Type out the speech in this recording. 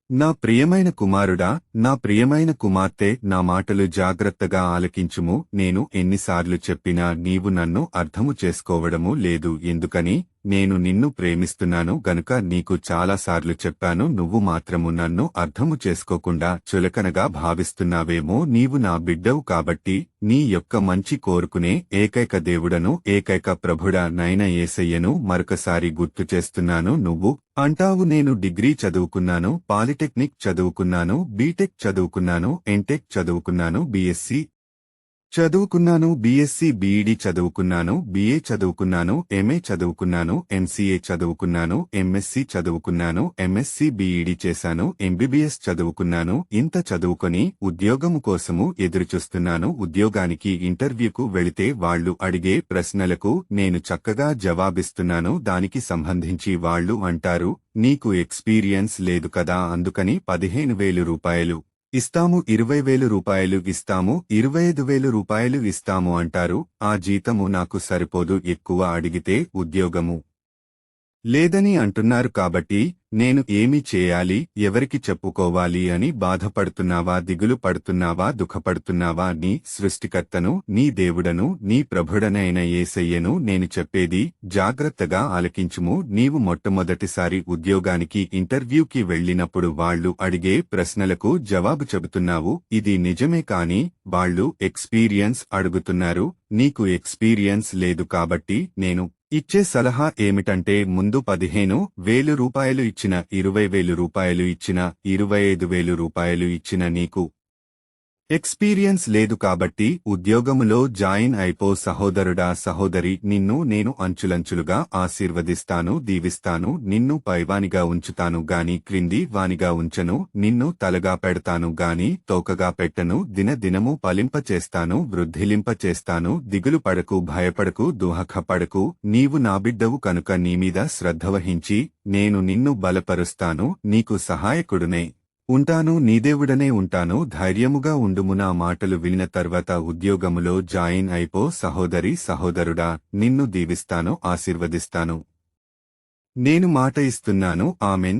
నా ప్రియమైన కుమారుడా, నా ప్రియమైన కుమార్తె, నా మాటలు జాగ్రత్తగా ఆలకించుము. నేను ఎన్నిసార్లు చెప్పినా నీవు నన్ను అర్థము చేసుకోవడము లేదు. ఎందుకని? నేను నిన్ను ప్రేమిస్తున్నాను గనుక నీకు చాలాసార్లు చెప్పాను. నువ్వు మాత్రము నన్ను అర్థము చేసుకోకుండా చులకనగా భావిస్తున్నావేమో. నీవు నా బిడ్డవు కాబట్టి నీ యొక్క మంచి కోరుకునే ఏకైక దేవుడను, ఏకైక ప్రభుడా నైన యేసయ్యను మరొకసారి గుర్తు చేస్తున్నాను. నువ్వు అంటావు, నేను డిగ్రీ చదువుకున్నాను, పాలిటెక్నిక్ చదువుకున్నాను, బీటెక్ చదువుకున్నాను, ఎంటెక్ చదువుకున్నాను, బీఎస్సీ చదువుకున్నాను, బీఎస్సీ బీఈడీ చదువుకున్నాను, బీఏ చదువుకున్నాను, ఎంఏ చదువుకున్నాను, ఎంసీఏ చదువుకున్నాను, ఎంఎస్సీ చదువుకున్నాను, ఎంఎస్సీ బీఈడీ చేశాను, ఎంబీబీఎస్ చదువుకున్నాను. ఇంత చదువుకొని ఉద్యోగము కోసము ఎదురుచూస్తున్నాను. ఉద్యోగానికి ఇంటర్వ్యూకు వెళితే వాళ్లు అడిగే ప్రశ్నలకు నేను చక్కగా జవాబిస్తున్నాను. దానికి సంబంధించి వాళ్లు అంటారు, నీకు ఎక్స్పీరియన్స్ లేదు కదా, అందుకని 15,000 రూపాయలు ఇస్తాము, 20,000 రూపాయలు ఇస్తాము, 25,000 రూపాయలు ఇస్తాము అంటారు. ఆ జీతము నాకు సరిపోదు. ఎక్కువ అడిగితే ఉద్యోగము లేదని అంటున్నారు. కాబట్టి నేను ఏమి చేయాలి, ఎవరికి చెప్పుకోవాలి అని బాధపడుతున్నావా, దిగులు పడుతున్నావా, దుఃఖపడుతున్నావా? నీ సృష్టికర్తను, నీ దేవుడను, నీ ప్రభుడనైన యేసయ్యను నేను చెప్పేది జాగ్రత్తగా ఆలకించుము. నీవు మొట్టమొదటిసారి ఉద్యోగానికి ఇంటర్వ్యూకి వెళ్లినప్పుడు వాళ్లు అడిగే ప్రశ్నలకు జవాబు చెబుతున్నావు. ఇది నిజమే, కాని వాళ్లు ఎక్స్పీరియన్స్ అడుగుతున్నారు. నీకు ఎక్స్పీరియన్స్ లేదు కాబట్టి నేను ఇచ్చే సలహా ఏమిటంటే, ముందు 15,000 రూపాయలు ఇచ్చిన, 20,000 రూపాయలు ఇచ్చిన, 25,000 రూపాయలు ఇచ్చిన నీకు ఎక్స్పీరియన్స్ లేదు కాబట్టి ఉద్యోగములో జాయిన్ అయిపో. సహోదరుడా, సహోదరి, నిన్ను నేను అంచులంచులుగా ఆశీర్వదిస్తాను, దీవిస్తాను. నిన్ను పైవానిగా ఉంచుతాను గాని క్రింది వానిగా ఉంచను. నిన్ను తలగా పెడతాను గాని తోకగా పెట్టను. దినదినము ఫలింపచేస్తాను, వృద్ధిలింపచేస్తాను. దిగులు పడకు, భయపడకు, దుఃఖపడకు. నీవు నా బిడ్డవు కనుక నీమీద శ్రద్ధవహించి నేను నిన్ను బలపరుస్తాను, నీకు సహాయకుడునే ఉంటాను, నీదేవుడనే ఉంటాను. ధైర్యముగా ఉండుము. నా మాటలు వినిన తర్వాత ఉద్యోగములో జాయిన్ అయిపో. సహోదరి, సహోదరుడా, నిన్ను దీవిస్తాను, ఆశీర్వదిస్తాను. నేను మాట ఇస్తున్నాను. ఆమెన్.